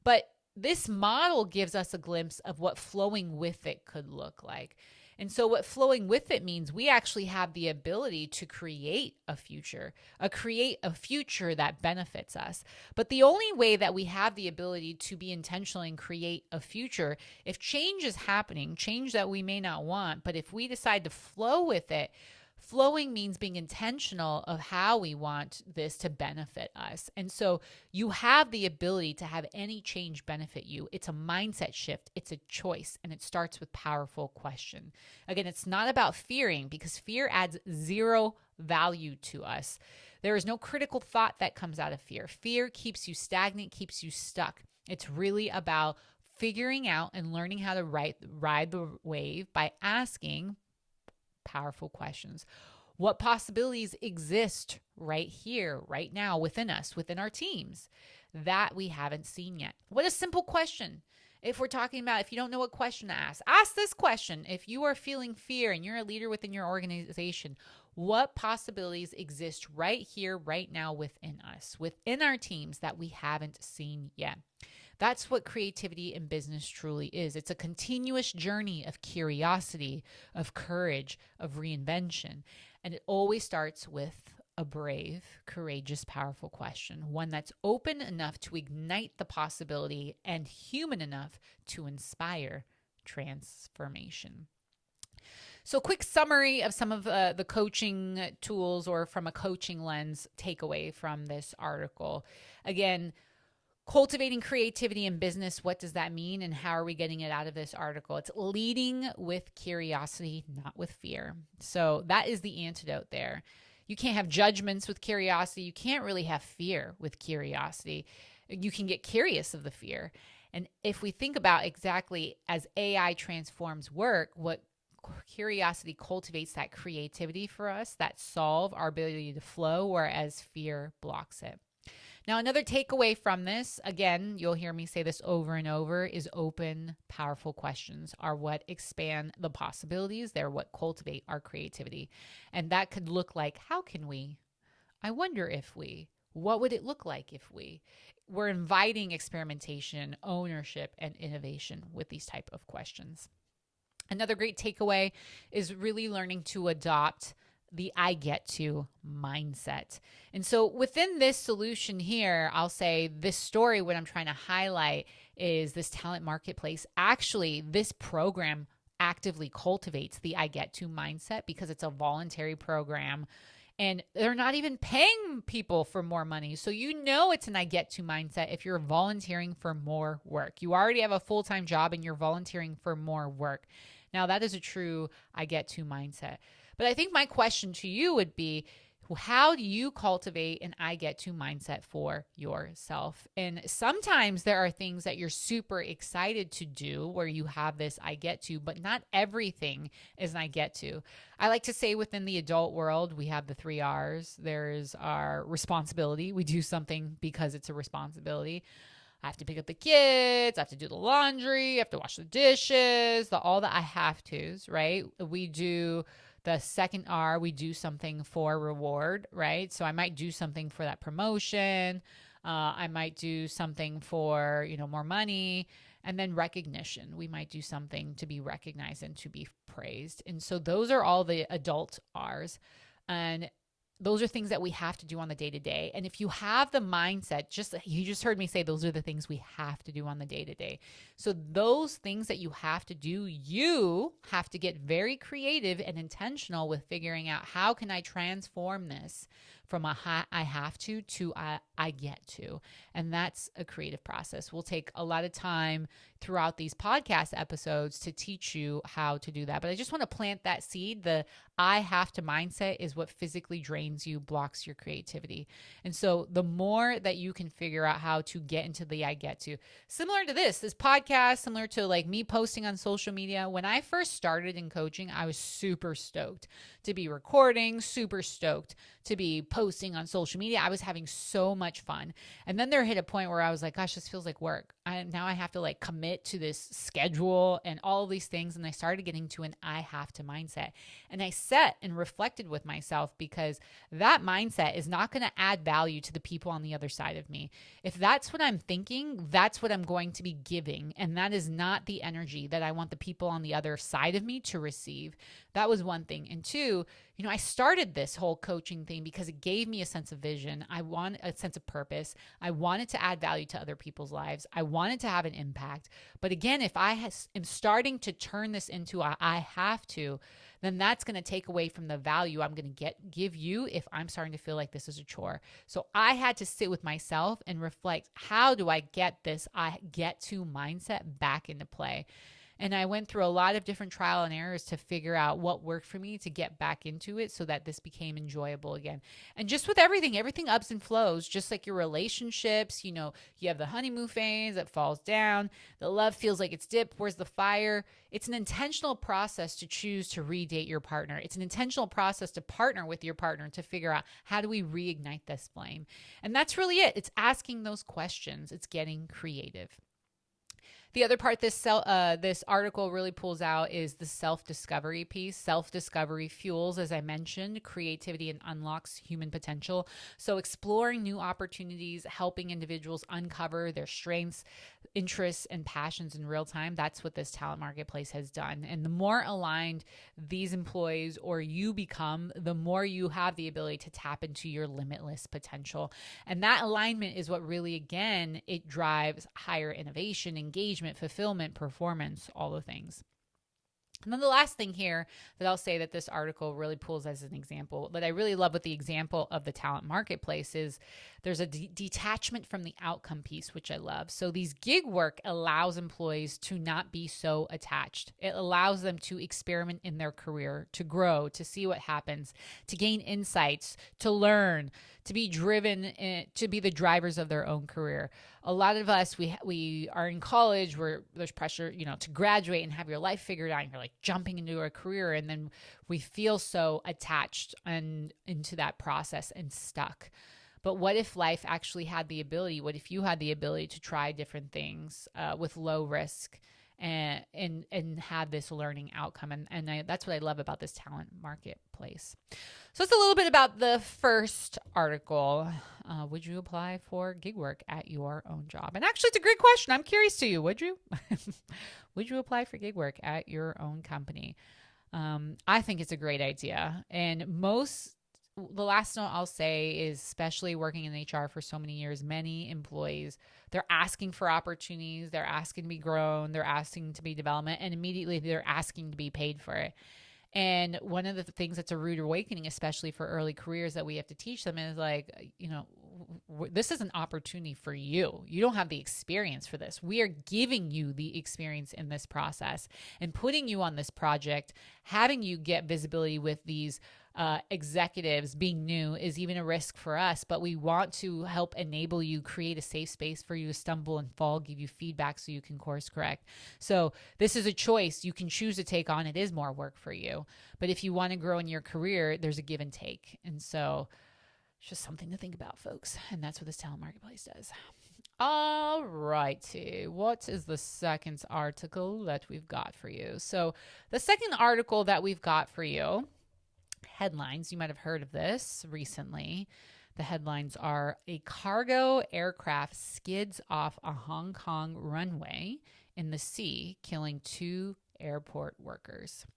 But this model gives us a glimpse of what flowing with it could look like. And so what flowing with it means, we actually have the ability to create a future that benefits us. But the only way that we have the ability to be intentional and create a future, if change is happening, change that we may not want, but if we decide to flow with it, flowing means being intentional of how we want this to benefit us. And so you have the ability to have any change benefit you. It's a mindset shift. It's a choice. And it starts with powerful question. Again, it's not about fearing, because fear adds zero value to us. There is no critical thought that comes out of fear. Fear keeps you stagnant, keeps you stuck. It's really about figuring out and learning how to ride the wave by asking powerful questions. What possibilities exist right here, right now, within us, within our teams that we haven't seen yet? What a simple question. If we're talking about, if you don't know what question to ask this question. If you are feeling fear and you're a leader within your organization, what possibilities exist right here, right now within us, within our teams that we haven't seen yet? That's what creativity in business truly is. It's a continuous journey of curiosity, of courage, of reinvention. And it always starts with a brave, courageous, powerful question, one that's open enough to ignite the possibility and human enough to inspire transformation. So, quick summary of some of the coaching tools, or from a coaching lens, takeaway from this article. Again, cultivating creativity in business, what does that mean, and how are we getting it out of this article? It's leading with curiosity, not with fear. So that is the antidote there. You can't have judgments with curiosity. You can't really have fear with curiosity. You can get curious of the fear. And if we think about exactly as AI transforms work, what curiosity cultivates that creativity for us, that solve our ability to flow, whereas fear blocks it. Now, another takeaway from this, again, you'll hear me say this over and over, is open, powerful questions are what expand the possibilities. They're what cultivate our creativity. And that could look like, how can we? I wonder if we. What would it look like if we? We're inviting experimentation, ownership, and innovation with these type of questions. Another great takeaway is really learning to adopt the I get to mindset. And so within this solution here, I'll say this story, what I'm trying to highlight is this talent marketplace. Actually, this program actively cultivates the I get to mindset because it's a voluntary program and they're not even paying people for more money. So you know it's an I get to mindset if you're volunteering for more work. You already have a full-time job and you're volunteering for more work. Now that is a true I get to mindset. But I think my question to you would be, how do you cultivate an I get to mindset for yourself? And sometimes there are things that you're super excited to do where you have this I get to, but not everything is an I get to. I like to say within the adult world, we have the 3 R's. There's our responsibility. We do something because it's a responsibility. I have to pick up the kids, I have to do the laundry, I have to wash the dishes, all the I have to's, right? We do the second R, we do something for reward, right? So I might do something for that promotion. I might do something for, more money. And then recognition. We might do something to be recognized and to be praised. And so those are all the adult R's. And those are things that we have to do on the day-to-day. And if you have the mindset, you just heard me say those are the things we have to do on the day-to-day. So those things that you have to do, you have to get very creative and intentional with figuring out, how can I transform this from I have to I get to. And that's a creative process. We'll take a lot of time throughout these podcast episodes to teach you how to do that. But I just want to plant that seed. The I have to mindset is what physically drains you, blocks your creativity. And so the more that you can figure out how to get into the I get to, similar to this podcast, similar to like me posting on social media. When I first started in coaching, I was super stoked to be recording, super stoked to be posting on social media. I was having so much fun. And then there hit a point where I was like, gosh, this feels like work. Now I have to like commit to this schedule and all of these things. And I started getting to an I have to mindset. And I sat and reflected with myself, because that mindset is not going to add value to the people on the other side of me. If that's what I'm thinking, that's what I'm going to be giving. And that is not the energy that I want the people on the other side of me to receive. That was one thing. And two, I started this whole coaching thing because it gave me a sense of vision. I want a sense of purpose. I wanted to add value to other people's lives. I wanted to have an impact. But again, if I am starting to turn this into a I have to, then that's going to take away from the value I'm going to give you if I'm starting to feel like this is a chore. So I had to sit with myself and reflect, how do I get this I get to mindset back into play? And I went through a lot of different trial and errors to figure out what worked for me to get back into it so that this became enjoyable again. And just with everything ebbs and flows, just like your relationships, you have the honeymoon phase that falls down, the love feels like it's dipped, where's the fire? It's an intentional process to choose to redate your partner. It's an intentional process to partner with your partner to figure out, how do we reignite this flame? And that's really it. It's asking those questions. It's getting creative. The other part this article really pulls out is the self-discovery piece. Self-discovery fuels, as I mentioned, creativity and unlocks human potential. So exploring new opportunities, helping individuals uncover their strengths, interests, and passions in real time. That's what this talent marketplace has done. And the more aligned these employees or you become, the more you have the ability to tap into your limitless potential. And that alignment is what really, again, it drives higher innovation, engagement, fulfillment, performance, all the things. And then the last thing here that I'll say that this article really pulls as an example that I really love with the example of the talent marketplace is there's a detachment from the outcome piece, which I love. So these gig work allows employees to not be so attached. It allows them to experiment in their career, to grow, to see what happens, to gain insights, to learn, to be driven, to be the drivers of their own career. A lot of us, we are in college where there's pressure, to graduate and have your life figured out. And you're like jumping into a career, and then we feel so attached and into that process and stuck. But what if life actually had the ability? What if you had the ability to try different things with low risk and have this learning outcome? And that's what I love about this talent marketplace. So it's a little bit about the first article. Would you apply for gig work at your own job? And actually, it's a great question. I'm curious to you. Would you? Would you apply for gig work at your own company? I think it's a great idea. And the last note I'll say is, especially working in HR for so many years, many employees, they're asking for opportunities, they're asking to be grown, they're asking to be development, and immediately they're asking to be paid for it. And one of the things that's a rude awakening, especially for early careers, that we have to teach them is like, this is an opportunity for you. You don't have the experience for this. We are giving you the experience in this process and putting you on this project, having you get visibility with these executives being new is even a risk for us, but we want to help enable you, create a safe space for you to stumble and fall, give you feedback so you can course correct. So this is a choice you can choose to take on. It is more work for you, but if you want to grow in your career, there's a give and take. And so it's just something to think about, folks. And that's what this talent marketplace does. All righty. What is the second article that we've got for you? So the second article that we've got for you, headlines, you might have heard of this recently. The headlines are: a cargo aircraft skids off a Hong Kong runway in the sea, killing 2 airport workers.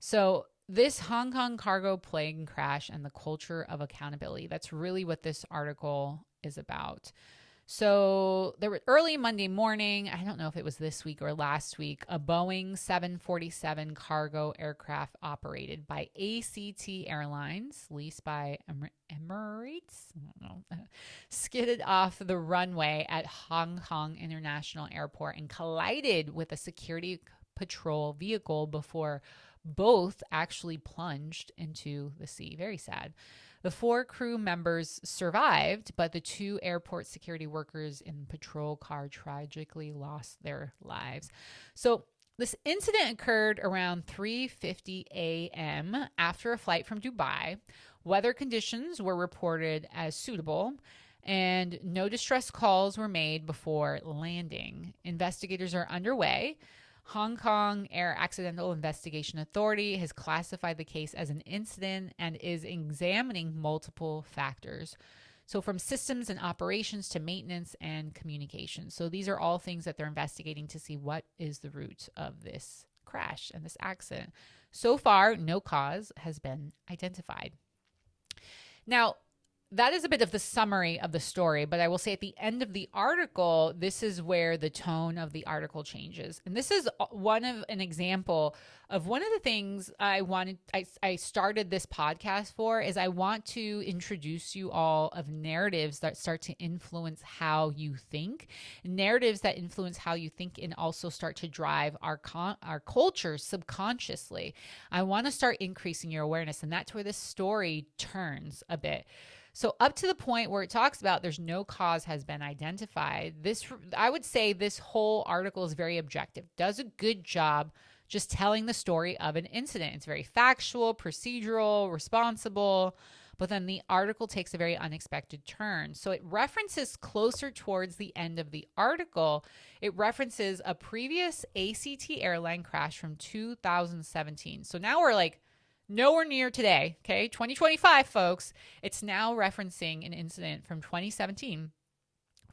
So this Hong Kong cargo plane crash and the culture of accountability, that's really what this article is about. So there was early Monday morning, I don't know if it was this week or last week, a Boeing 747 cargo aircraft operated by ACT Airlines, leased by Emirates, I don't know, skidded off the runway at Hong Kong International Airport and collided with a security patrol vehicle before both actually plunged into the sea. Very sad. The 4 crew members survived, but the 2 airport security workers in the patrol car tragically lost their lives. So this incident occurred around 3:50 a.m. after a flight from Dubai. Weather conditions were reported as suitable, and no distress calls were made before landing. Investigators are underway. Hong Kong Air Accidental Investigation Authority has classified the case as an incident and is examining multiple factors. So from systems and operations to maintenance and communication. So these are all things that they're investigating to see what is the root of this crash and this accident. So far, no cause has been identified. Now, that is a bit of the summary of the story, but I will say at the end of the article, this is where the tone of the article changes. And this is an example of one of the things I started this podcast for, is I want to introduce you all of narratives that start to influence how you think, narratives that influence how you think and also start to drive our culture subconsciously. I want to start increasing your awareness, and that's where this story turns a bit. So up to the point where it talks about there's no cause has been identified, I would say this whole article is very objective, does a good job just telling the story of an incident. It's very factual, procedural, responsible, but then the article takes a very unexpected turn. So it references closer towards the end of the article, it references a previous ACT airline crash from 2017. So now we're like, nowhere near today, okay? 2025, folks. It's now referencing an incident from 2017,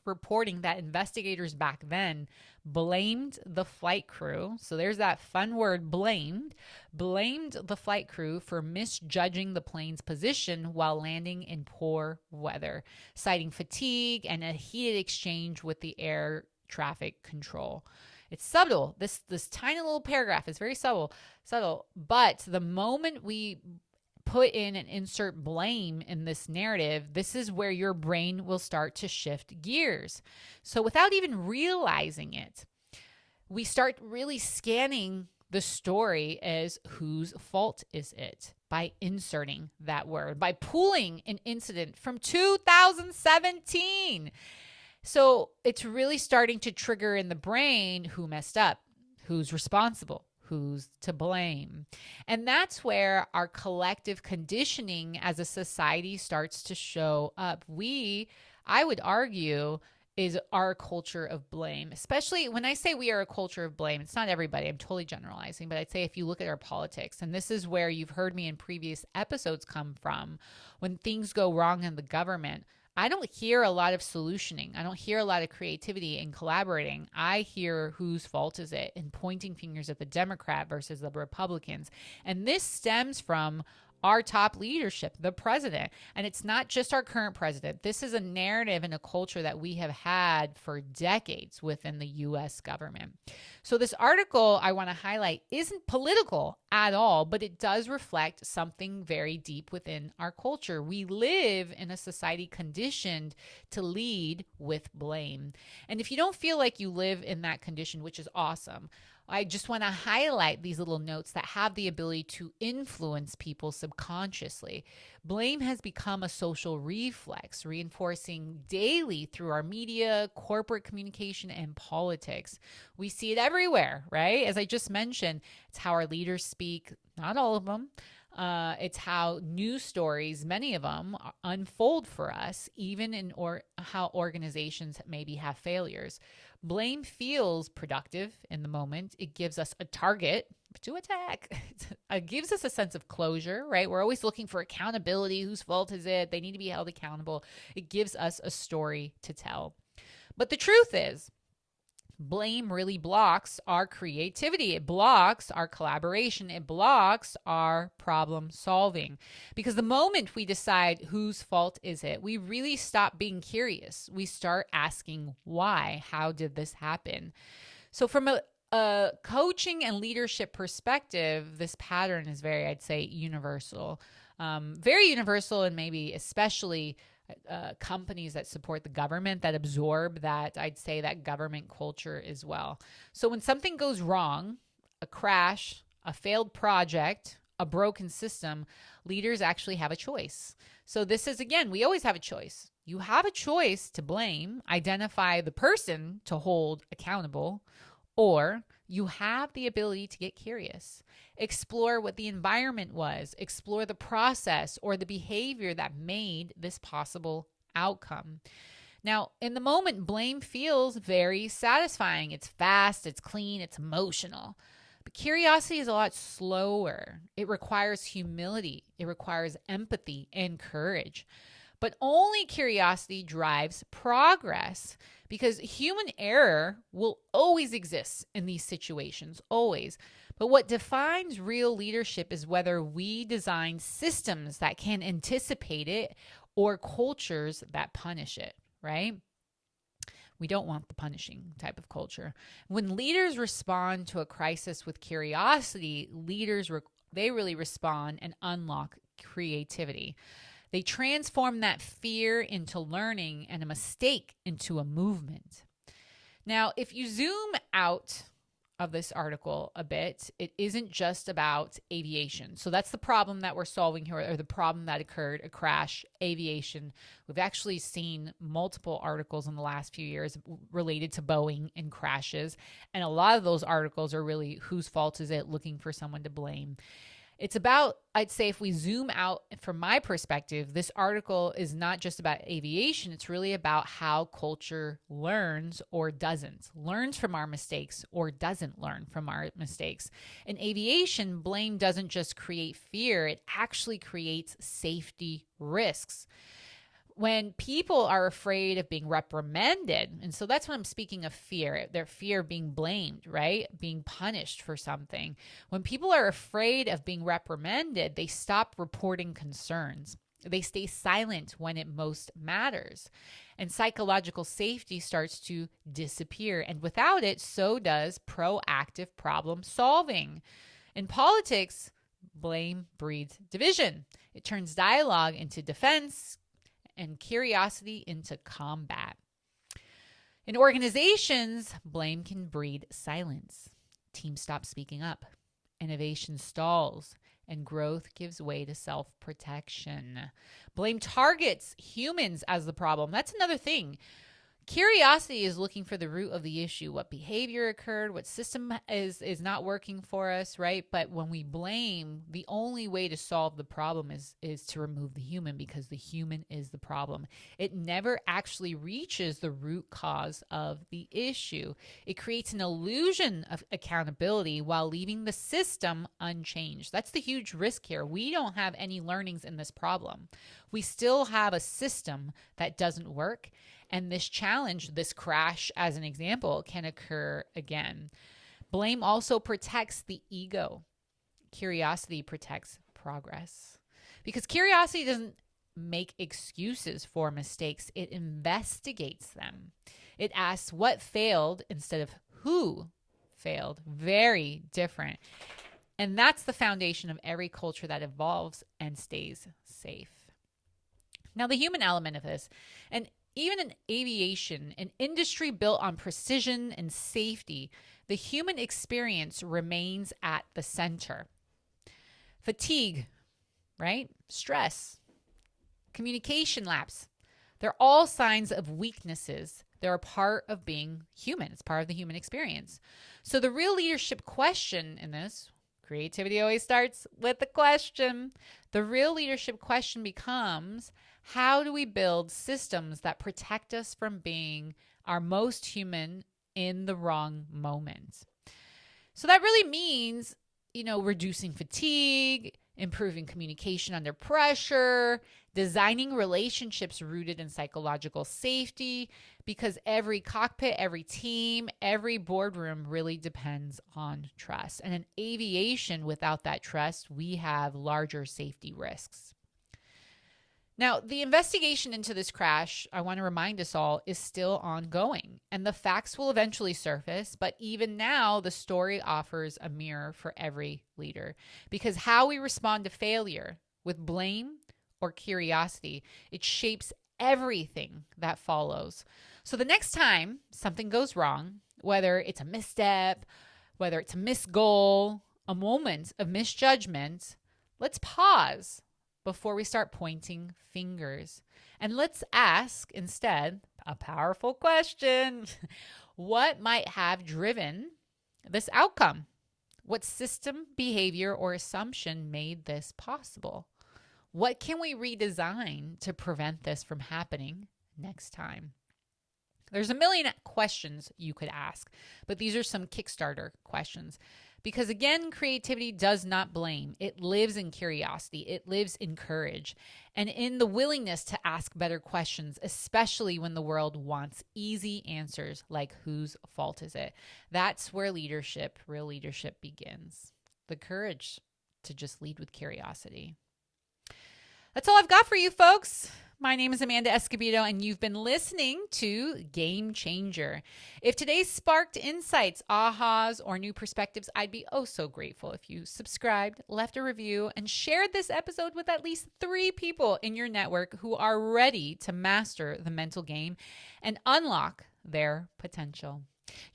reporting that investigators back then blamed the flight crew. So there's that fun word, blamed the flight crew for misjudging the plane's position while landing in poor weather, citing fatigue and a heated exchange with the air traffic control. It's subtle. This tiny little paragraph is very subtle. But the moment we put in and insert blame in this narrative, this is where your brain will start to shift gears. So without even realizing it, we start really scanning the story as whose fault is it by inserting that word, by pulling an incident from 2017. So it's really starting to trigger in the brain who messed up, who's responsible, who's to blame. And that's where our collective conditioning as a society starts to show up. I would argue, is our culture of blame. Especially when I say we are a culture of blame, it's not everybody. I'm totally generalizing, but I'd say if you look at our politics, and this is where you've heard me in previous episodes come from, when things go wrong in the government, I don't hear a lot of solutioning. I don't hear a lot of creativity and collaborating. I hear whose fault is it and pointing fingers at the Democrat versus the Republicans. And this stems from our top leadership, the president. And it's not just our current president. This is a narrative and a culture that we have had for decades within the US government. So this article I want to highlight isn't political at all, but it does reflect something very deep within our culture. We live in a society conditioned to lead with blame. And if you don't feel like you live in that condition, which is awesome, I just want to highlight these little notes that have the ability to influence people subconsciously. Blame has become a social reflex, reinforcing daily through our media, corporate communication, and politics. We see it everywhere, right? As I just mentioned, it's how our leaders speak, not all of them. It's how news stories, many of them, unfold for us, even in how organizations maybe have failures. Blame feels productive in the moment. It gives us a target to attack. It gives us a sense of closure, right? We're always looking for accountability. Whose fault is it? They need to be held accountable. It gives us a story to tell. But the truth is, blame really blocks our creativity. It blocks our collaboration. It blocks our problem solving. Because the moment we decide whose fault is it, we really stop being curious. We start asking why. How did this happen? So from a coaching and leadership perspective, this pattern is very, I'd say, universal. Very universal, and maybe especially companies that support the government, that absorb that, I'd say, that government culture as well. So when something goes wrong, a crash, a failed project, a broken system, leaders actually have a choice. So this is, again, we always have a choice. You have a choice to blame, identify the person to hold accountable, or you have the ability to get curious, explore what the environment was, explore the process or the behavior that made this possible outcome. Now, in the moment, blame feels very satisfying. It's fast, it's clean, it's emotional. But curiosity is a lot slower. It requires humility, it requires empathy and courage. But only curiosity drives progress, because human error will always exist in these situations, always. But what defines real leadership is whether we design systems that can anticipate it or cultures that punish it, right? We don't want the punishing type of culture. When leaders respond to a crisis with curiosity, they really respond and unlock creativity. They transform that fear into learning and a mistake into a movement. Now, if you zoom out of this article a bit, it isn't just about aviation. So that's the problem that we're solving here, or the problem that occurred, a crash, aviation. We've actually seen multiple articles in the last few years related to Boeing and crashes. And a lot of those articles are really whose fault is it, looking for someone to blame. It's about, I'd say, if we zoom out from my perspective, this article is not just about aviation. It's really about how culture learns or doesn't, learns from our mistakes or doesn't learn from our mistakes. In aviation, blame doesn't just create fear. It actually creates safety risks. When people are afraid of being reprimanded, and so that's when I'm speaking of fear, their fear of being blamed, right? Being punished for something. When people are afraid of being reprimanded, they stop reporting concerns. They stay silent when it most matters. And psychological safety starts to disappear. And without it, so does proactive problem solving. In politics, blame breeds division. It turns dialogue into defense and curiosity into combat. In organizations, blame can breed silence. Teams stop speaking up. Innovation stalls, and growth gives way to self-protection. Blame targets humans as the problem. That's another thing. Curiosity is looking for the root of the issue, what behavior occurred, what system is not working for us, right? But when we blame, the only way to solve the problem is to remove the human, because the human is the problem. It never actually reaches the root cause of the issue. It creates an illusion of accountability while leaving the system unchanged. That's the huge risk here. We don't have any learnings in this problem. We still have a system that doesn't work. And this challenge, this crash, as an example, can occur again. Blame also protects the ego. Curiosity protects progress. Because curiosity doesn't make excuses for mistakes. It investigates them. It asks what failed instead of who failed. Very different. And that's the foundation of every culture that evolves and stays safe. Now, the human element of this, and even in aviation, an industry built on precision and safety, the human experience remains at the center. Fatigue, right? Stress, communication lapse. They're all signs of weaknesses. They're a part of being human. It's part of the human experience. So the real leadership question in this, creativity always starts with the question. The real leadership question becomes, how do we build systems that protect us from being our most human in the wrong moment? So that really means, reducing fatigue, improving communication under pressure, designing relationships rooted in psychological safety, because every cockpit, every team, every boardroom really depends on trust. And in aviation, without that trust, we have larger safety risks. Now, the investigation into this crash, I want to remind us all, is still ongoing, and the facts will eventually surface. But even now, the story offers a mirror for every leader, because how we respond to failure with blame or curiosity, it shapes everything that follows. So the next time something goes wrong, whether it's a misstep, whether it's a missed goal, a moment of misjudgment, let's pause before we start pointing fingers. And let's ask instead a powerful question. What might have driven this outcome? What system, behavior, or assumption made this possible? What can we redesign to prevent this from happening next time? There's a million questions you could ask, but these are some Kickstarter questions. Because again, creativity does not blame. It lives in curiosity. It lives in courage and in the willingness to ask better questions, especially when the world wants easy answers like whose fault is it? That's where leadership, real leadership, begins. The courage to just lead with curiosity. That's all I've got for you, folks. My name is Amanda Escobedo, and you've been listening to Game Changer. If today sparked insights, ahas, or new perspectives, I'd be oh so grateful if you subscribed, left a review, and shared this episode with at least 3 people in your network who are ready to master the mental game and unlock their potential.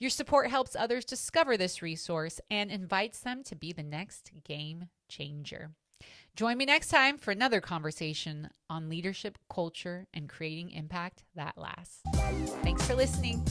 Your support helps others discover this resource and invites them to be the next game changer. Join me next time for another conversation on leadership, culture, and creating impact that lasts. Thanks for listening.